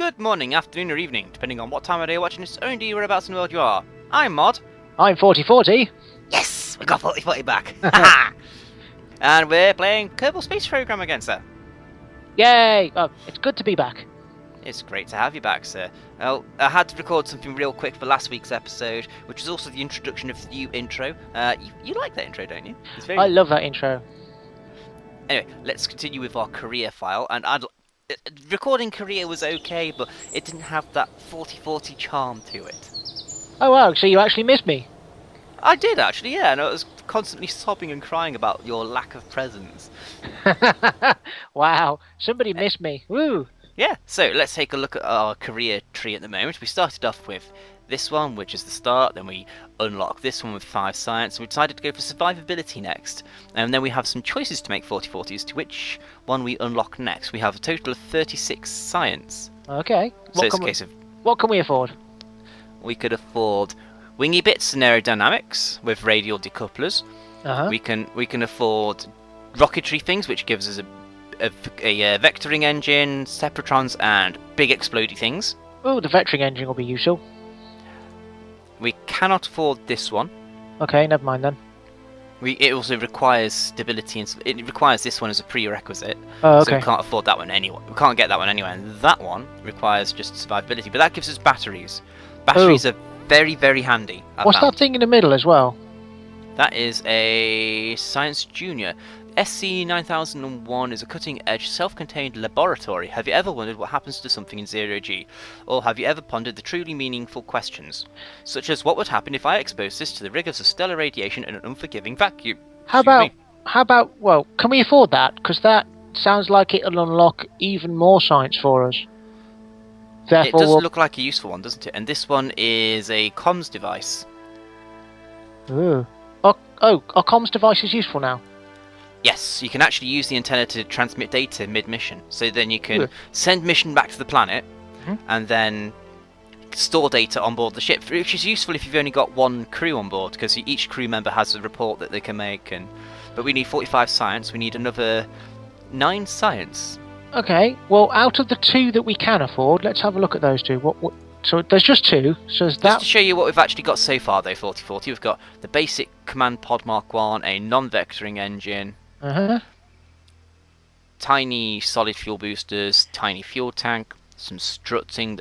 Good morning, afternoon, or evening, depending on what time of day you're watching this, or indeed whereabouts in the world you are. I'm Mod. I'm 4040. Yes! We got 4040 back. And we're playing Kerbal Space Program again, sir. Yay! Oh, it's good to be back. It's great to have you back, sir. Well, I had to record something real quick for last week's episode, which is also the introduction of the new intro. You like that intro, don't you? It's very... I love that intro. Anyway, let's continue with our career file, and recording career was okay, but it didn't have that 4040 charm to it. Oh wow, so you actually missed me? I did actually, yeah, and I was constantly sobbing and crying about your lack of presence. Wow, somebody missed me. Woo! Yeah, so let's take a look at our career tree at the moment. We started off with this one, which is the start, then we unlocked this one with 5 science, and we decided to go for survivability next. And then we have some choices to make 4040s, to which one we unlock next. We have a total of 36 science. Okay. So it's a case of... What can we afford? We could afford wingy bits and aerodynamics with radial decouplers. We can afford rocketry things, which gives us a vectoring engine, separatrons, and big explodey things. Oh, the vectoring engine will be useful. We cannot afford this one. Okay, never mind then. It also requires stability, and it requires this one as a prerequisite. Oh, okay. So we can't afford that one anyway. We can't get that one anyway, and that one requires just survivability. But that gives us batteries. Batteries are very, very handy. What's that thing in the middle as well? That is a Science Junior. SC-9001 is a cutting-edge, self-contained laboratory. Have you ever wondered what happens to something in zero-G? Or have you ever pondered the truly meaningful questions? Such as, what would happen if I exposed this to the rigours of stellar radiation in an unforgiving vacuum? How about, well, can we afford that? Because that sounds like it'll unlock even more science for us. Therefore, it does look like a useful one, doesn't it? And this one is a comms device. Ooh. Are comms devices useful now? Yes, you can actually use the antenna to transmit data mid-mission. So then you can send mission back to the planet, and then store data on board the ship, which is useful if you've only got one crew on board, because each crew member has a report that they can make. But we need 45 science, we need another 9 science. Okay, well, out of the 2 that we can afford, let's have a look at those 2. So there's just 2, so there's that... Just to show you what we've actually got so far, though, 4040, we've got the basic Command Pod Mark 1, a non-vectoring engine, tiny solid fuel boosters, tiny fuel tank, some strutting,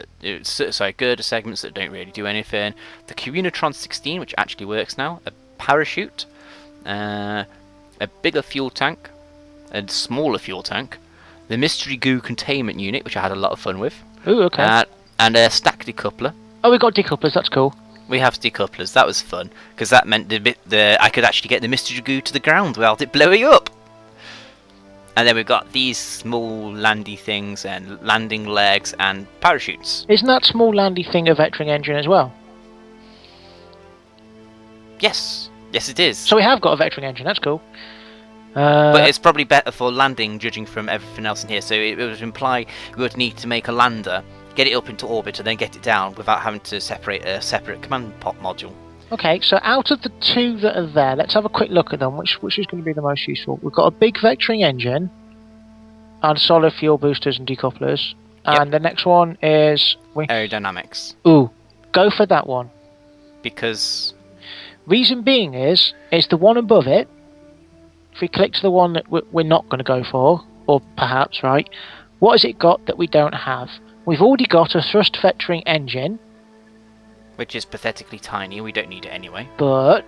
girder segments that don't really do anything, the Carunatron 16, which actually works now, a parachute, a bigger fuel tank, a smaller fuel tank, the Mystery Goo containment unit, which I had a lot of fun with. Ooh, okay. And a stack decoupler. Oh, we got decouplers, that's cool. We have decouplers, that was fun, because that meant I could actually get the Mystery Goo to the ground without it blowing up. And then we've got these small landy things and landing legs and parachutes. Isn't that small landy thing a vectoring engine as well? Yes, it is. So we have got a vectoring engine, that's cool. But it's probably better for landing, judging from everything else in here. So it would imply we would need to make a lander, get it up into orbit, and then get it down without having to separate a separate command pod module. Okay, so out of the 2 that are there, let's have a quick look at them. Which is going to be the most useful? We've got a big vectoring engine, and solid fuel boosters and decouplers. And the next one is... aerodynamics. Ooh, go for that one. Because... Reason being is the one above it. If we click to the one that we're not going to go for, or perhaps, right, what has it got that we don't have? We've already got a thrust vectoring engine, which is pathetically tiny, we don't need it anyway. But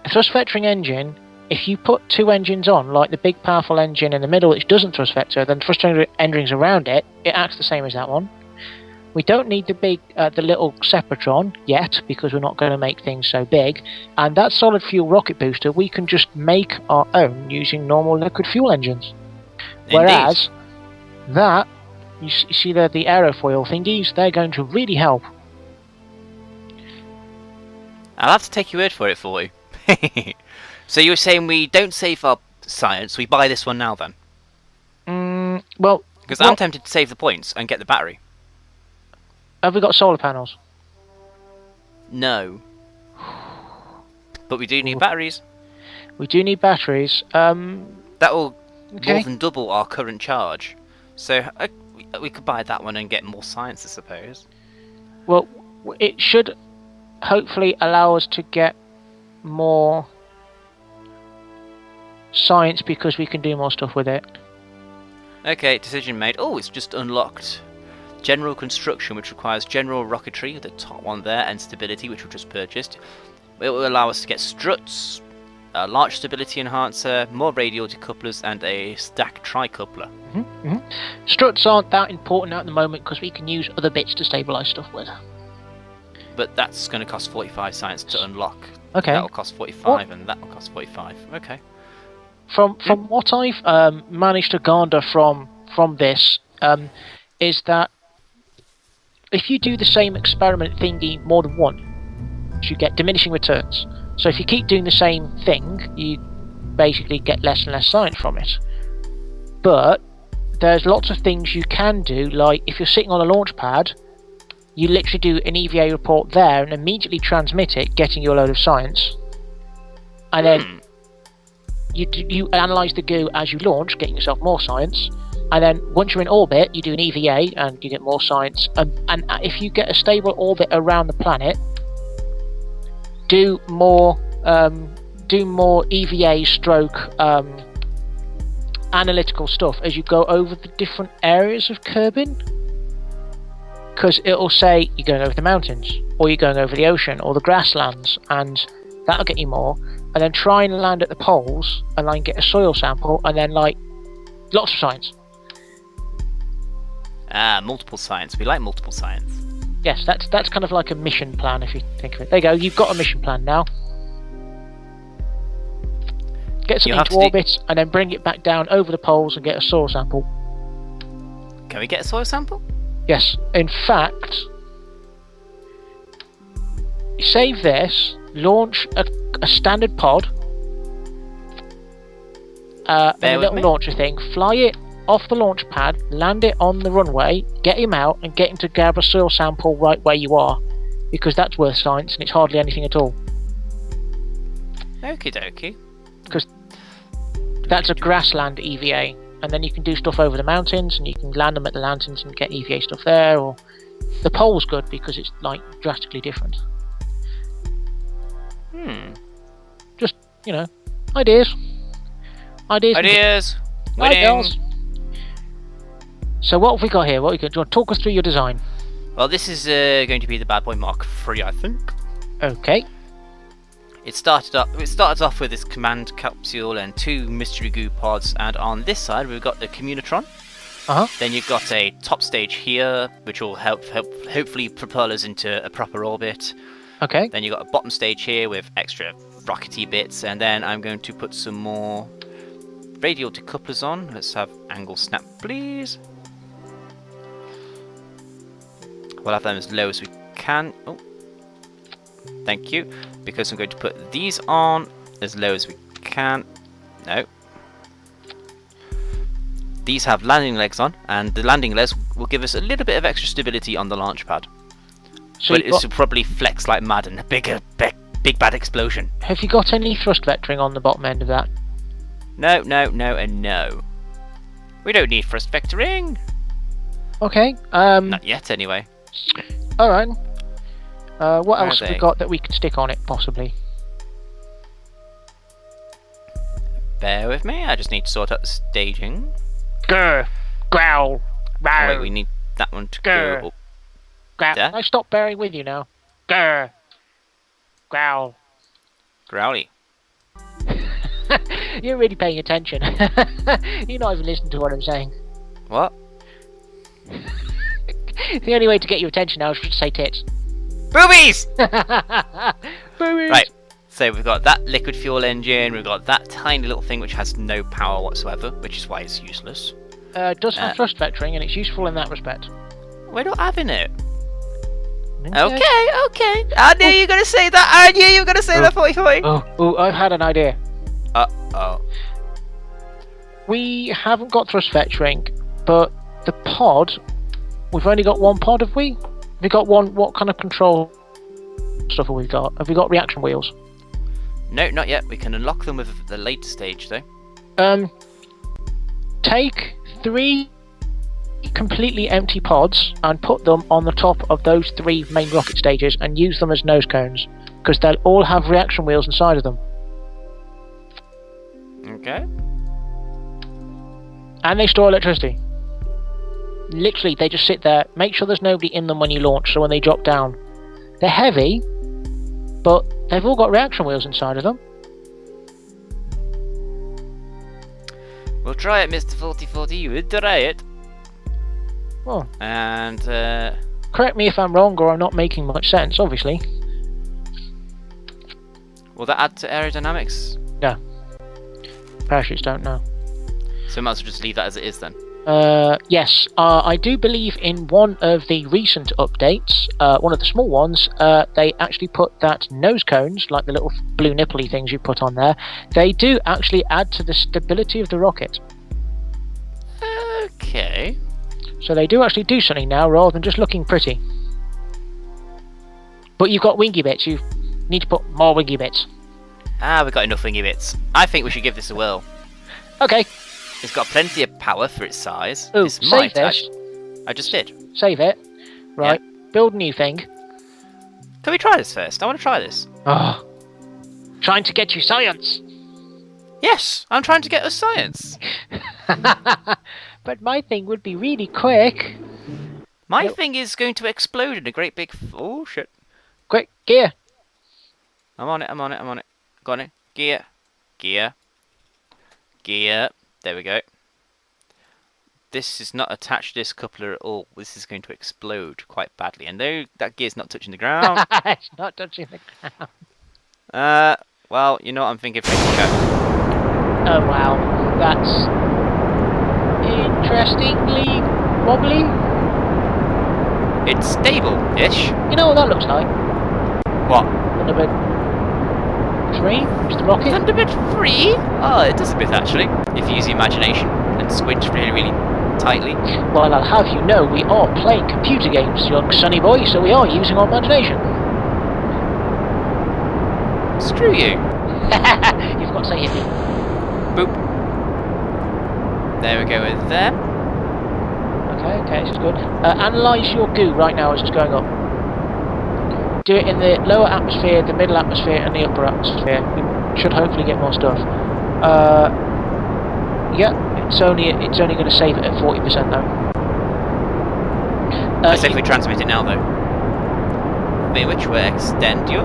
a thrust vectoring engine, if you put 2 engines on, like the big powerful engine in the middle which doesn't thrust vector, then thrust engines around it, it acts the same as that one. We don't need the little sepratron yet, because we're not going to make things so big. And that solid fuel rocket booster, we can just make our own using normal liquid fuel engines. Indeed. Whereas that, you see the aerofoil thingies, they're going to really help. I'll have to take your word for it for you. So you were saying we don't save our science, we buy this one now then? Well... Because I'm tempted to save the points and get the battery. Have we got solar panels? No. But we do need batteries. We do need batteries. That will more than double our current charge. So We could buy that one and get more science, I suppose. Well, it should hopefully allow us to get more science because we can do more stuff with it. Okay, decision made. Oh, it's just unlocked. General construction, which requires general rocketry, the top one there, and stability, which we just purchased. It will allow us to get struts, a large stability enhancer, more radial decouplers, and a stack tricoupler. Struts aren't that important at the moment because we can use other bits to stabilise stuff with. But that's going to cost 45 science to unlock. Okay. That'll cost 45, and that will cost 45. Okay. From what I've managed to garner from this, is that if you do the same experiment thingy more than once, you get diminishing returns. So if you keep doing the same thing, you basically get less and less science from it. But there's lots of things you can do, like if you're sitting on a launch pad, you literally do an EVA report there and immediately transmit it, getting you a load of science. And then you analyse the goo as you launch, getting yourself more science. And then once you're in orbit, you do an EVA and you get more science. And if you get a stable orbit around the planet, do more EVA stroke analytical stuff as you go over the different areas of Kerbin. Because it'll say you're going over the mountains, or you're going over the ocean, or the grasslands, and that'll get you more. And then try and land at the poles, and then get a soil sample, and then like lots of science. Multiple science. We like multiple science. Yes, that's kind of like a mission plan if you think of it. There you go, you've got a mission plan now. Get something into orbit, and then bring it back down over the poles and get a soil sample. Can we get a soil sample? Yes, in fact, save this, launch a standard pod, and a little launcher thing, fly it off the launch pad, land it on the runway, get him out, and get him to grab a soil sample right where you are, because that's worth science and it's hardly anything at all. Okie dokie. Because that's a grassland EVA. And then you can do stuff over the mountains, and you can land them at the mountains and get EVA stuff there. Or the pole's good because it's like drastically different. Just ideas. Ideas. Winning. So what have we got here? Do you want to talk us through your design? Well, this is going to be the Bad Boy Mark III, I think. Okay. It started off with this command capsule and 2 mystery goo pods, and on this side we've got the Communitron. Then you've got a top stage here, which will hopefully propel us into a proper orbit. Okay. Then you've got a bottom stage here with extra rockety bits, and then I'm going to put some more radial decouplers on. Let's have angle snap, please. We'll have them as low as we can. Oh. Thank you, because I'm going to put these on as low as we can. No. These have landing legs on, and the landing legs will give us a little bit of extra stability on the launch pad. So but it will probably flex like mad and a big bad explosion. Have you got any thrust vectoring on the bottom end of that? No, and no. We don't need thrust vectoring. Okay. Not yet, anyway. Alright. What else have we got that we can stick on it, possibly? Bear with me, I just need to sort out the staging. Grr! Growl! Row! Wait, we need that one to Grr. go up. Growl! There? I stopped bearing with you now. Grr! Growl! Growly. You're really paying attention. You're not even listening to what I'm saying. What? The only way to get your attention now is to say tits. Boobies! Boobies! Right, so we've got that liquid fuel engine, we've got that tiny little thing which has no power whatsoever, which is why it's useless. It does have thrust vectoring, and it's useful in that respect. We're not having it. Okay. I knew you were going to say that. That, 40. Oh, I've had an idea. Uh-oh. We haven't got thrust vectoring, but the pod, we've only got one pod, have we? Have we got one? What kind of control stuff have we got? Have we got reaction wheels? No, not yet. We can unlock them with the later stage, though. Take 3 completely empty pods and put them on the top of those 3 main rocket stages and use them as nose cones, because they'll all have reaction wheels inside of them. Okay. And they store electricity. Literally, they just sit there. Make sure there's nobody in them when you launch, so when they drop down. They're heavy, but they've all got reaction wheels inside of them. We'll try it, Mr. 4040. We'll try it. Oh. And, correct me if I'm wrong or I'm not making much sense, obviously. will that add to aerodynamics? No. Parachutes don't know. So we might as well just leave that as it is then. Yes, I do believe in one of the recent updates, one of the small ones, they actually put that nose cones, like the little blue nippley things you put on there, they do actually add to the stability of the rocket. Okay. So they do actually do something now, rather than just looking pretty. But you've got wingy bits, you need to put more wingy bits. Ah, we've got enough wingy bits. I think we should give this a whirl. Okay. It's got plenty of power for its size. Ooh, This save might this. actually... I just did. Save it. Right. Build a new thing. Can we try this first? I want to try this. Oh. Trying to get you science. Yes, I'm trying to get us science. But my thing would be really quick. My thing is going to explode in a great big... Oh, shit. Quick, gear. I'm on it, I'm on it, I'm on it. Got it. Gear. Gear. Gear. There we go. This is not attached to this coupler at all. This is going to explode quite badly. And though that gear's not touching the ground... It's not touching the ground. Well, you know what I'm thinking. Check. Oh wow, that's interestingly wobbly. It's stable-ish. You know what that looks like? What? Thunderbird 3? Is the rocket? Thunderbird 3? Oh, it does a bit actually. If you use your imagination and squint really, really tightly. Well, I'll have you know, we are playing computer games, young sonny boy, so we are using our imagination. Screw you. You've got to say hit me. Boop. There we go with them. Okay, this is good. Analyse your goo right now as it's going up. Do it in the lower atmosphere, the middle atmosphere, and the upper atmosphere. We should hopefully get more stuff. Yeah, it's only going to save it at 40% though. I say if we transmit it now though. May which way extend you?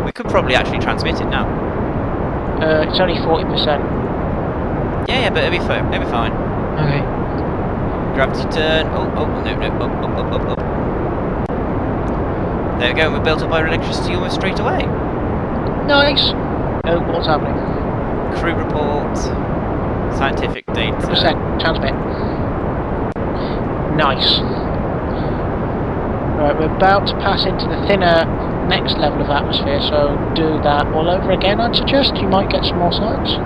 We could probably actually transmit it now. It's only 40%. Yeah, but it'll be fine. It'll be fine. Okay. Gravity turn. Oh, no. Up. There we go. We're built up our electricity almost straight away. Nice. Oh, what's happening? Crew report. Scientific data. Percent transmit. Nice. Right, we're about to pass into the thinner next level of atmosphere, so do that all over again, I'd suggest. You might get some more science.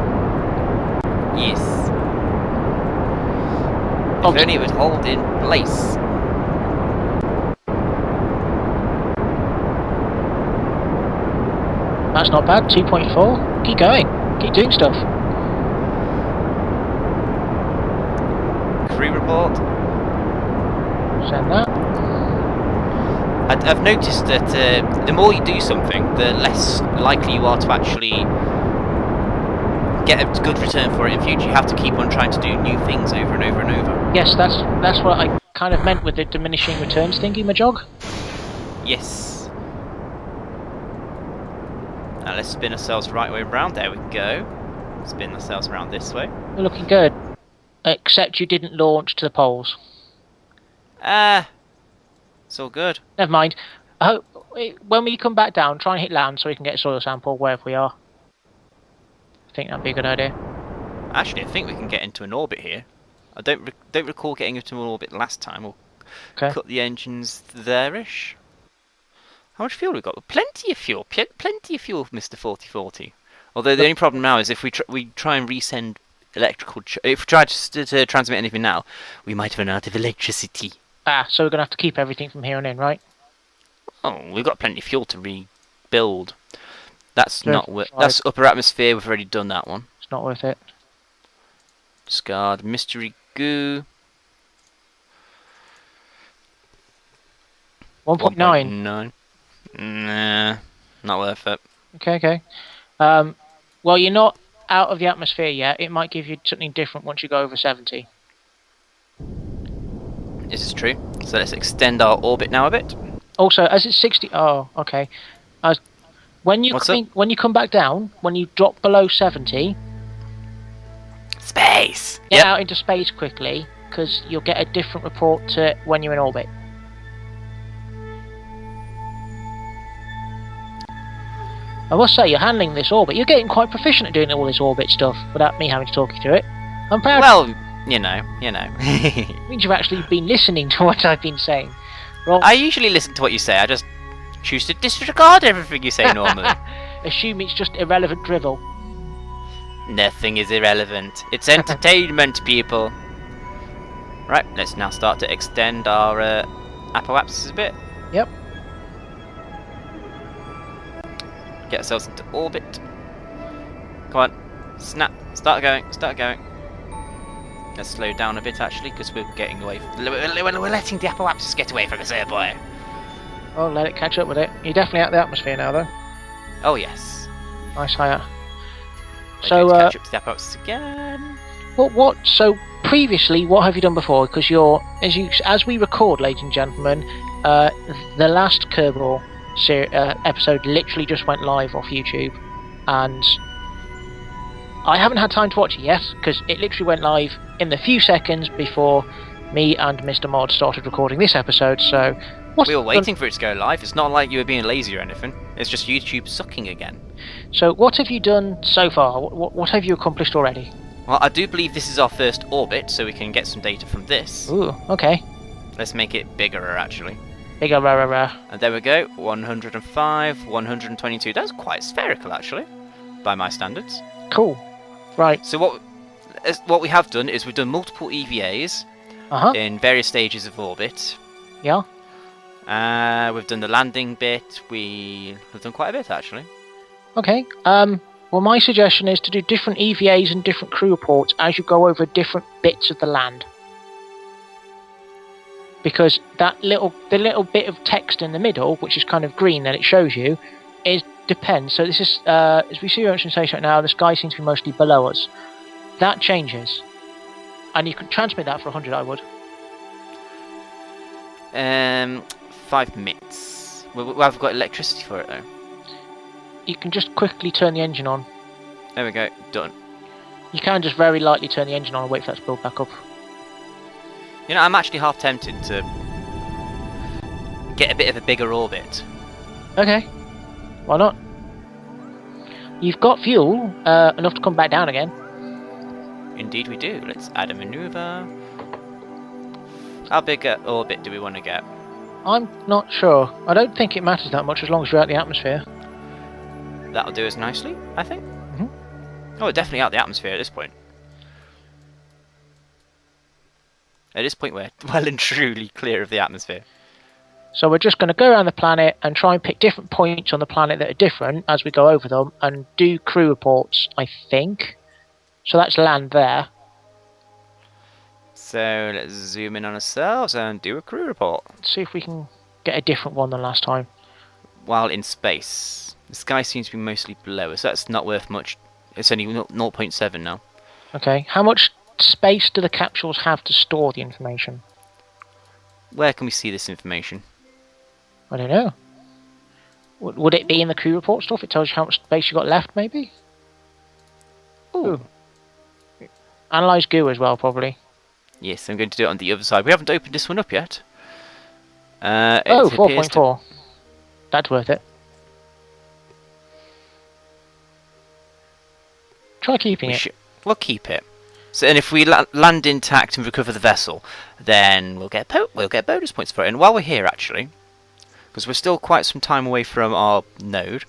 Yes. If only it would hold in place. That's not bad, 2.4. Keep going. Keep doing stuff. Crew report. Send that. I've noticed that the more you do something, the less likely you are to actually get a good return for it in future. You have to keep on trying to do new things over and over and over. Yes, that's what I kind of meant with the diminishing returns thingy, Majog. Yes. Now let's spin ourselves the right way around. There we go. Spin ourselves around this way. We're looking good. Except you didn't launch to the poles. It's all good. Never mind. I hope when we come back down, try and hit land so we can get a soil sample wherever we are. I think that'd be a good idea. Actually, I think we can get into an orbit here. I don't recall getting into an orbit last time. We'll cut the engines there-ish. How much fuel we got? Plenty of fuel. Plenty of fuel, Mr. 4040. Although the only problem now is if we try and resend electrical... if we try to transmit anything now, we might run out of electricity. Ah, so we're going to have to keep everything from here on in, right? Oh, we've got plenty of fuel to rebuild. That's not worth... That's upper atmosphere. We've already done that one. It's not worth it. Scarred mystery goo. 1.9. 1.9. Nah, not worth it. Okay. Well, you're not out of the atmosphere yet. It might give you something different once you go over 70. This is true. So let's extend our orbit now a bit. Also, as it's 60. Oh, okay. When you come back down, when you drop below 70, space. Get out into space quickly, because you'll get a different report to when you're in orbit. I must say, you're handling this orbit. You're getting quite proficient at doing all this orbit stuff without me having to talk you through it. I'm proud. Well, you know. It means you've actually been listening to what I've been saying. I usually listen to what you say. I just choose to disregard everything you say normally. Assume it's just irrelevant drivel. Nothing is irrelevant. It's entertainment, people. Right, let's now start to extend our apoapsis a bit. Yep. Get ourselves into orbit. Come on, snap, start going. Let's slow down a bit actually, because we're getting away. We're letting the apoapsis get away from us here, boy. Oh, let it catch up with it. You're definitely out of the atmosphere now, though. Oh yes. Nice higher. So catch up to the apoapsis again. So previously, what have you done before? Because as we record, ladies and gentlemen, the last Kerbal episode literally just went live off YouTube, and I haven't had time to watch it yet because it literally went live in the few seconds before me and Mr. Mod started recording this episode. So we were waiting for it to go live. It's not like you were being lazy or anything. It's just YouTube sucking again. So what have you done so far? What have you accomplished already? Well, I do believe this is our first orbit, so we can get some data from this. Ooh, okay. Let's make it bigger, actually. Bigger, And there we go, 105, 122. That's quite spherical, actually, by my standards. Cool. Right. So what we have done is we've done multiple EVAs in various stages of orbit. Yeah. We've done the landing bit. We've done quite a bit, actually. Okay. Well, my suggestion is to do different EVAs and different crew reports as you go over different bits of the land. Because the little bit of text in the middle, which is kind of green that it shows you, depends. So this is, as we see on the station right now, the sky seems to be mostly below us. That changes. And you can transmit that for 100, I would. 5 minutes. I've got electricity for it, though. You can just quickly turn the engine on. There we go, done. You can just very lightly turn the engine on and wait for that to build back up. You know, I'm actually half tempted to get a bit of a bigger orbit. Okay. Why not? You've got fuel, enough to come back down again. Indeed we do. Let's add a maneuver. How big an orbit do we want to get? I'm not sure. I don't think it matters that much as long as you're out the atmosphere. That'll do us nicely, I think. Mm-hmm. Oh, we're definitely out the atmosphere at this point. At this point, we're well and truly clear of the atmosphere. So we're just going to go around the planet and try and pick different points on the planet that are different as we go over them and do crew reports, I think. So that's land there. So let's zoom in on ourselves and do a crew report. See if we can get a different one than last time. While in space, the sky seems to be mostly below us. That's not worth much. It's only 0.7 now. Okay, how much space do the capsules have to store the information? Where can we see this information? I don't know. Would it be in the crew report stuff? It tells you how much space you got left, maybe? Ooh. Analyze goo as well, probably. Yes, I'm going to do it on the other side. We haven't opened this one up yet. Oh, 4.4. That's worth it. Try keeping it. We'll keep it. So, and if we land intact and recover the vessel, then we'll get bonus points for it. And while we're here, actually, because we're still quite some time away from our node,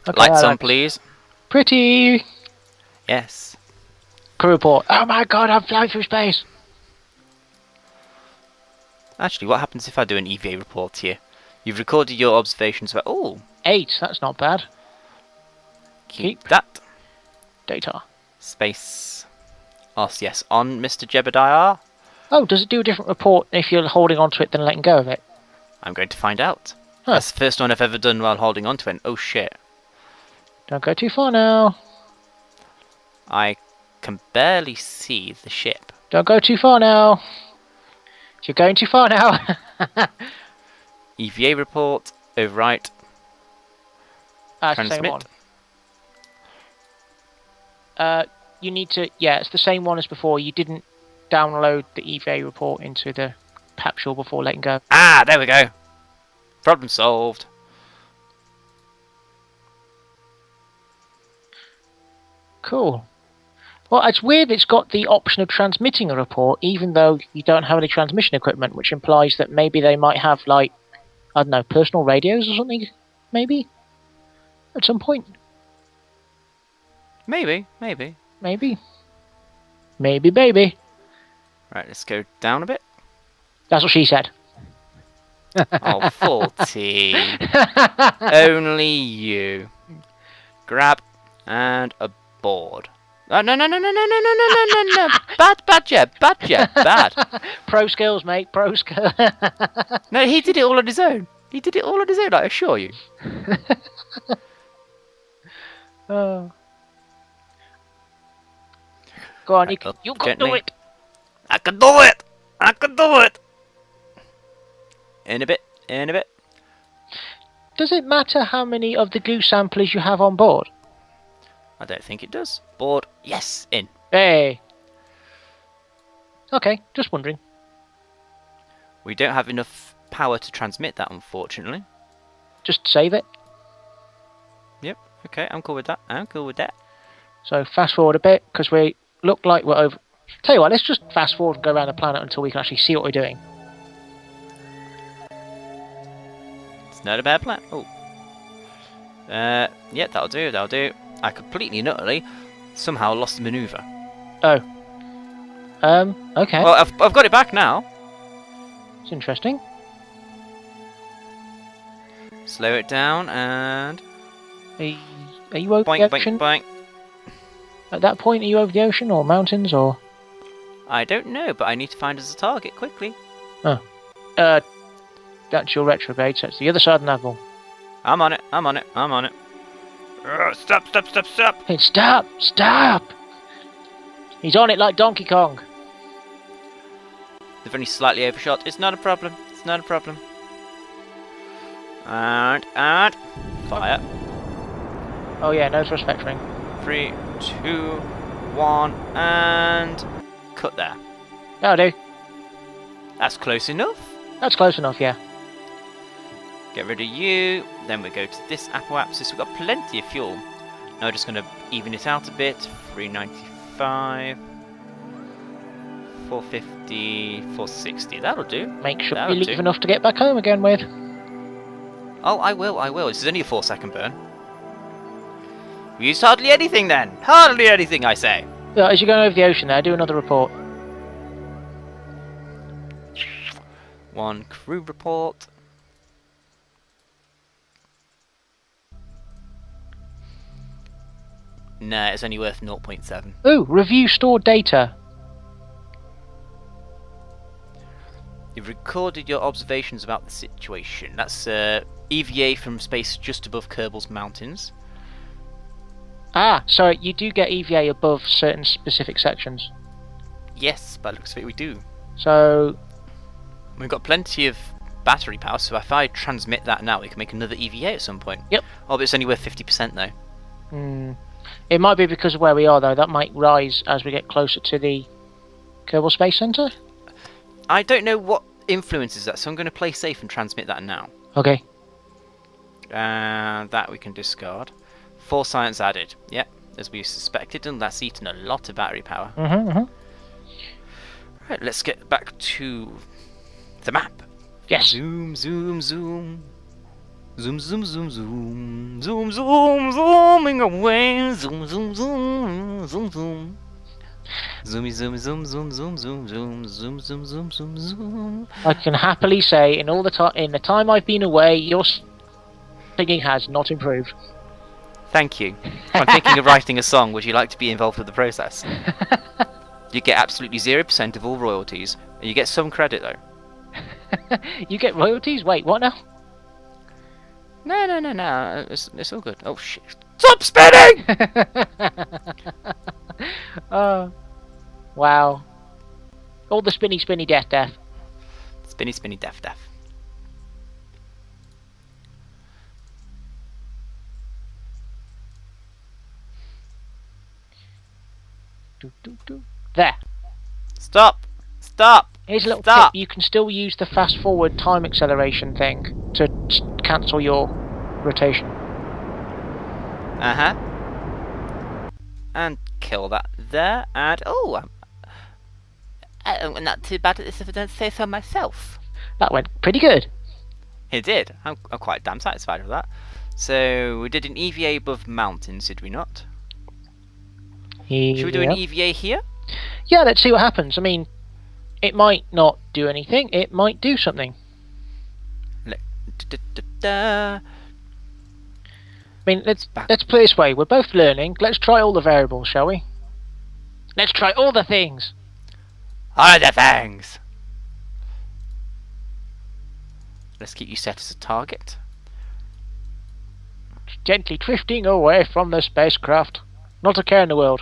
okay, lights on, please. Pretty. Yes. Crew report. Oh my god, I'm flying through space. Actually, what happens if I do an EVA report here? You've recorded your observations about... Oh! 8, that's not bad. Keep that. Data. Space RCS on, Mr. Jebediah. Oh, does it do a different report if you're holding onto it than letting go of it? I'm going to find out. Huh. That's the first one I've ever done while holding onto it. Oh shit. Don't go too far now. I can barely see the ship. Don't go too far now. You're going too far now. EVA report, overwrite, It's the same transmit. one. You need to... Yeah, it's the same one as before. You didn't download the EVA report into the capsule before letting go. Ah, there we go. Problem solved. Cool. Well, it's weird it's got the option of transmitting a report, even though you don't have any transmission equipment, which implies that maybe they might have, like, I don't know, personal radios or something, maybe? At some point. Maybe. Maybe. Maybe, baby. Right, let's go down a bit. That's what she said. Oh, 40. Only you. Grab and aboard. Oh, no. Bad Jeb. Bad. Pro skills, mate, pro skills. No, he did it all on his own. I assure you. Oh. Go on, you can do it. I can do it. In a bit. Does it matter how many of the goo samplers you have on board? I don't think it does. Board, yes, in. Hey. Okay, just wondering. We don't have enough power to transmit that, unfortunately. Just save it. Yep, okay, I'm cool with that. So fast forward a bit, because we look like we're over... Tell you what, let's just fast forward and go around the planet until we can actually see what we're doing. It's not a bad plan. Oh. Yeah, that'll do. I completely and utterly somehow lost the manoeuvre. Oh. Okay. Well, I've got it back now. It's interesting. Slow it down and... Are you over boink, the ocean? boink. At that point, are you over the ocean or mountains or...? I don't know, but I need to find us a target quickly. Oh. That's your retrograde, so it's the other side of the navel. I'm on it. Stop. Hey, stop! He's on it like Donkey Kong. They've only slightly overshot. It's not a problem. And fire. Oh yeah, no thrust vectoring. 3, 2, 1, and cut there. That'll do. That's close enough. That's close enough, yeah. Get rid of you. Then we go to this apoapsis. We've got plenty of fuel. Now we're just going to even it out a bit. 395, 450, 460. That'll do. Make sure you leave enough to get back home again with. Oh, I will. This is only a 4-second burn. We used hardly anything then. Hardly anything, I say. Yeah, as you're going over the ocean there, do another report. 1 crew report. Nah, it's only worth 0.7. Ooh, review stored data. You've recorded your observations about the situation. That's EVA from space just above Kerbal's mountains. Ah, so you do get EVA above certain specific sections. Yes, by the looks of it we do. So... We've got plenty of battery power, so if I transmit that now, we can make another EVA at some point. Yep. Oh, but it's only worth 50% though. It might be because of where we are, though. That might rise as we get closer to the Kerbal Space Center. I don't know what influences that, so I'm going to play safe and transmit that now. Okay. That we can discard. 4 science added. Yep, as we suspected, and that's eaten a lot of battery power. Right, let's get back to the map. Yes. Zoom. Zoom, zooming away. Zoom. Zoomy, zoom. I can happily say, in the time I've been away, your singing has not improved. Thank you. I'm thinking of writing a song. Would you like to be involved with the process? You get absolutely 0% of all royalties, and you get some credit though. You get royalties? Wait, what now? No. It's all good. Oh shit! Stop spinning! Oh, wow. All the spinny, spinny, death. Spinny, deaf. There. Stop! Here's a little Stop! tip. You can still use the fast forward time acceleration thing to cancel your rotation. And kill that there, and I'm not too bad at this if I don't say so myself. That went pretty good. It did. I'm quite damn satisfied with that. So we did an EVA above mountains, did we not? Should we do an EVA here? Yeah, let's see what happens. I mean, it might not do anything. It might do something. I mean, let's play this way. We're both learning. Let's try all the variables, shall we? Let's try all the things. All the things. Let's keep you set as a target. Gently drifting away from the spacecraft. Not a care in the world.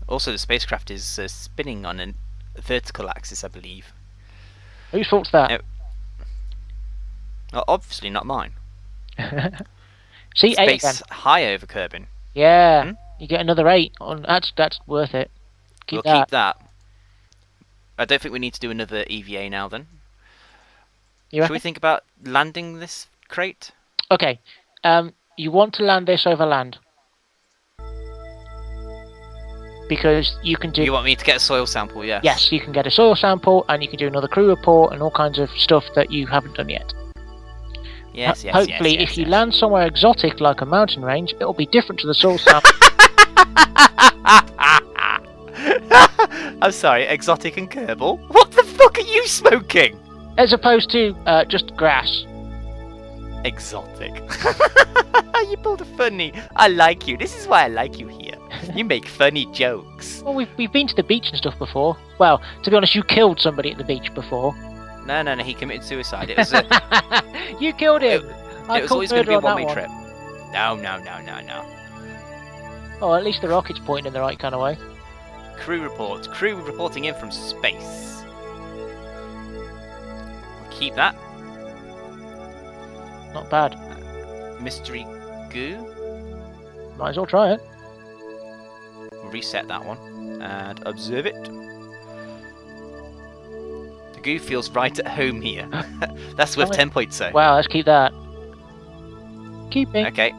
Also, the spacecraft is spinning on a vertical axis, I believe. Whose fault's that? No. Well, obviously not mine. See, 8 again. Space high over Kerbin. Yeah, you get another 8. That's worth it. Keep that. I don't think we need to do another EVA now then. Should we think about landing this crate? Okay. You want to land this over land. Because you can do... You want me to get a soil sample, yes? Yes, you can get a soil sample, and you can do another crew report, and all kinds of stuff that you haven't done yet. Yes, Hopefully, if you land somewhere exotic like a mountain range, it'll be different to the soil sample. I'm sorry, exotic and Kerbal? What the fuck are you smoking? As opposed to just grass. Exotic. You pulled a funny. I like you. This is why I like you here. You make funny jokes. Well, we've been to the beach and stuff before. Well, to be honest, you killed somebody at the beach before. No, he committed suicide. It was You killed him! It was always going to be a one-way trip. No. Oh, at least the rocket's pointing in the right kind of way. Crew report. Crew reporting in from space. We'll keep that. Not bad. Mystery goo. Might as well try it. Reset that one. And observe it. The goo feels right at home here. That's worth 10 points, so. Wow, let's keep that. Keeping. Okay.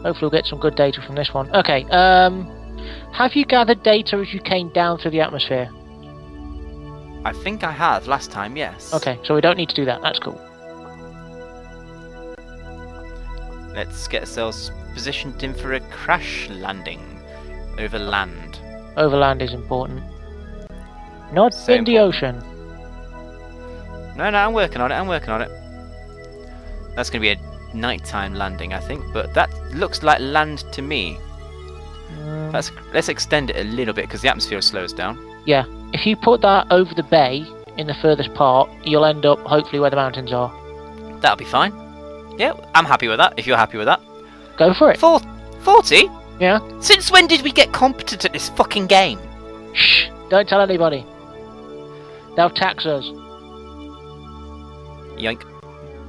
Hopefully we'll get some good data from this one. Okay, have you gathered data as you came down through the atmosphere? I think I have last time, yes. Okay, so we don't need to do that. That's cool. Let's get ourselves positioned in for a crash landing over land. Overland is important. Not in the ocean. No, I'm working on it. That's going to be a nighttime landing, I think, but that looks like land to me. Let's extend it a little bit because the atmosphere slows down. Yeah, if you put that over the bay in the furthest part, you'll end up hopefully where the mountains are. That'll be fine. Yeah, I'm happy with that, if you're happy with that. Go for it. 40? Yeah. Since when did we get competent at this fucking game? Shh, don't tell anybody. They'll tax us. Yoink.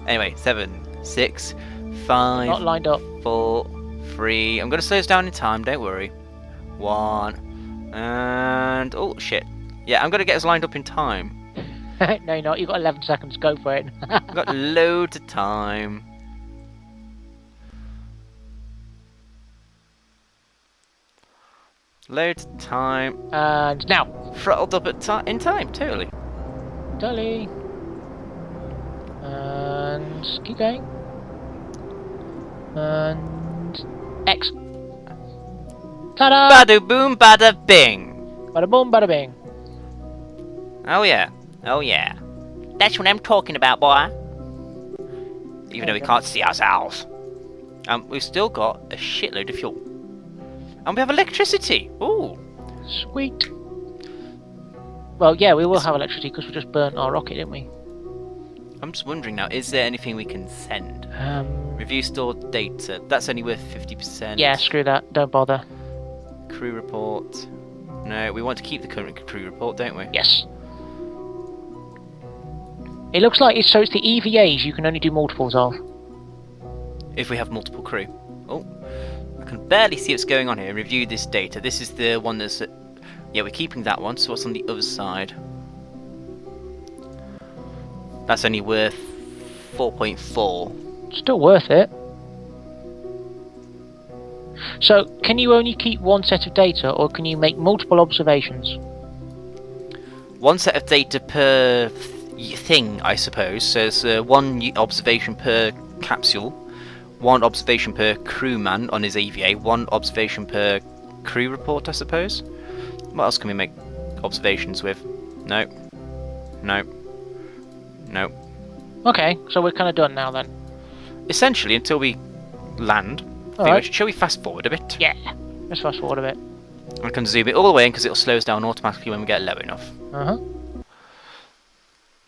Anyway, 7, 6, 5, Not lined up. 4, 3. I'm going to slow this down in time, don't worry. 1, and... oh, shit. Yeah, I'm going to get us lined up in time. No, you're not. You've got 11 seconds. Go for it. I've got loads of time. Loads of time. And now. Throttled up in time, totally. Totally. And keep going. And X. Ta-da! Bada boom, bada bing. Bada boom, bada bing. Oh yeah. That's what I'm talking about, boy. Even though we can't see ourselves. And we've still got a shitload of fuel. And we have electricity! Ooh! Sweet. Well, yeah, we will have electricity because we just burnt our rocket, didn't we? I'm just wondering now, is there anything we can send? Um, Review stored data. That's only worth 50%. yeah, screw that. Don't bother. Crew report. No, we want to keep the current crew report, don't we? Yes. It looks like it's the EVAs you can only do multiples of. If we have multiple crew. Oh, I can barely see what's going on here. Review this data. This is the one that's... yeah, we're keeping that one, so what's on the other side? That's only worth 4.4. Still worth it. So, can you only keep one set of data, or can you make multiple observations? One set of data per thing, I suppose. So there's one observation per capsule, one observation per crewman on his EVA, one observation per crew report, I suppose. What else can we make observations with? No. No. No. Okay, so we're kind of done now then. Essentially, until we land. Alright. Shall we fast forward a bit? Yeah. Let's fast forward a bit. I can zoom it all the way in because it'll slow us down automatically when we get low enough.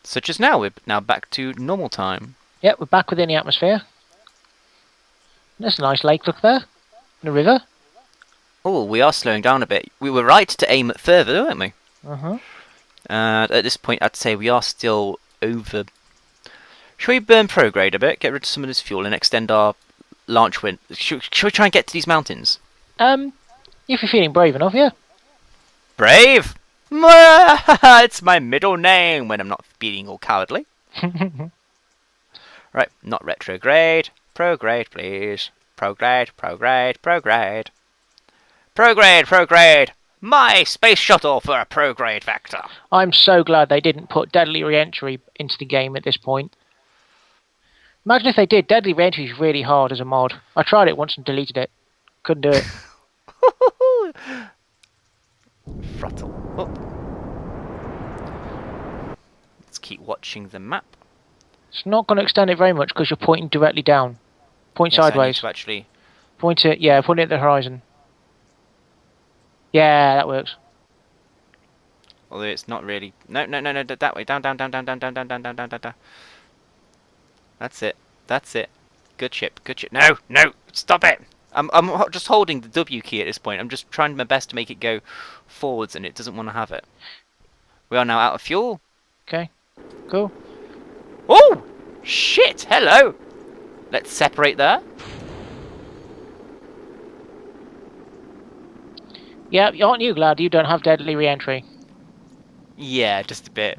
Such as now, we're now back to normal time. Yep, we're back within the atmosphere. There's a nice lake, look there. And a river. Oh, we are slowing down a bit. We were right to aim it further, weren't we? At this point, I'd say we are still over... Shall we burn prograde a bit, get rid of some of this fuel and extend our launch wind? Shall we try and get to these mountains? If you're feeling brave enough, yeah. Brave? It's my middle name when I'm not being all cowardly. Right, not retrograde. Prograde, please. Prograde, prograde, prograde. Prograde, prograde. My space shuttle for a prograde vector. I'm so glad they didn't put Deadly Re-entry into the game at this point. Imagine if they did. Deadly Re-entry is really hard as a mod. I tried it once and deleted it. Couldn't do it. Throttle up. Let's keep watching the map. It's not going to extend it very much because you're pointing directly down. Point Yes, I need sideways. to actually... Point it, yeah, point it at the horizon. Yeah, that works. Although it's not really... No, no, no, no, that way. Down, down, down, down, down, down, down, down, down, down, down, down. That's it. That's it. Good ship. Good ship. No, no, stop it. I'm just holding the W key at this point. I'm just trying my best to make it go forwards, and it doesn't want to have it. We are now out of fuel. Okay, cool. Oh! Shit! Hello! Let's separate there. Yeah, aren't you glad you don't have Deadly Re-entry? Yeah, just a bit.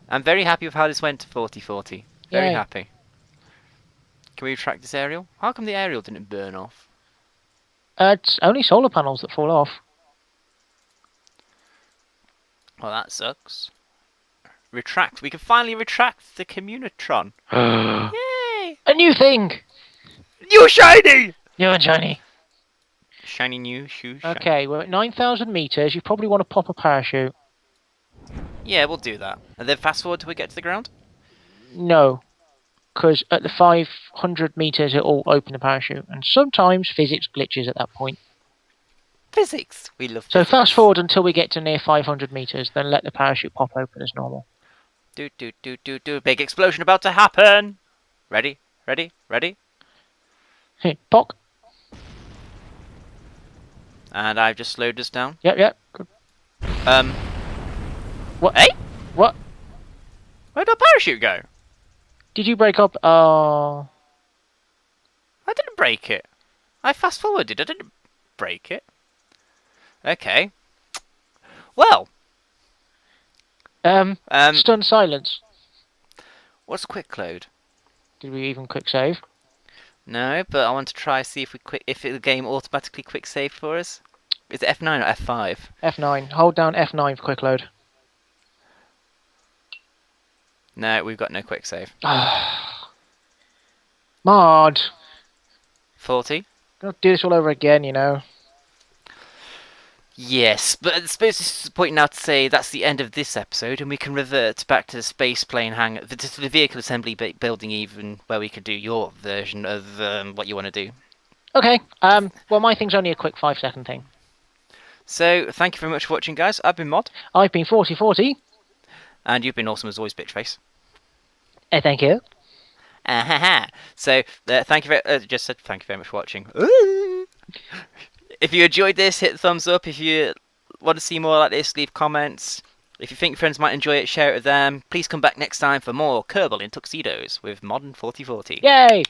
I'm very happy with how this went to 40-40. Very Yay. happy. Can we retract this aerial? How come the aerial didn't burn off? It's only solar panels that fall off. Well, that sucks. Retract. We can finally retract the Communitron. Yay! A new thing! New shiny! New and shiny. Shiny new shoe. Shiny. Okay, we're at 9,000 meters. You probably want to pop a parachute. Yeah, we'll do that. And then fast forward till we get to the ground? No, because at the 500 meters it'll open the parachute, and sometimes physics glitches at that point. Physics. We love So physics. fast forward until we get to near 500 meters, then let the parachute pop open as normal. Do, do, do, do, do. Big explosion about to happen. Ready? Ready? Ready? Pock. And I've just slowed us down. Yep, yep. Good. What? Hey? What? Where'd our parachute go? Did you break up? Oh. I didn't break it. I fast forwarded. I didn't break it. Okay. Well. Stun silence. What's quick load? Did we even quick save? No, but I want to try see if the game automatically quick saved for us. Is it F9 or F5? F9. Hold down F9 for quick load. No, we've got no quick save. Mod. 40. Gonna do this all over again, you know. Yes, but I suppose this is the point now to say that's the end of this episode, and we can revert back to the space plane hangar, to the vehicle assembly building, even where we could do your version of what you want to do. Okay. Well, my thing's only a quick 5-second thing. So, thank you very much for watching, guys. I've been Mod, I've been 4040. and you've been awesome as always, Bitchface. Thank you. So, thank you very just said thank you very much for watching. If you enjoyed this, hit the thumbs up. If you want to see more like this, leave comments. If you think your friends might enjoy it, share it with them. Please come back next time for more Kerbal in Tuxedos with Modern 4040. Yay!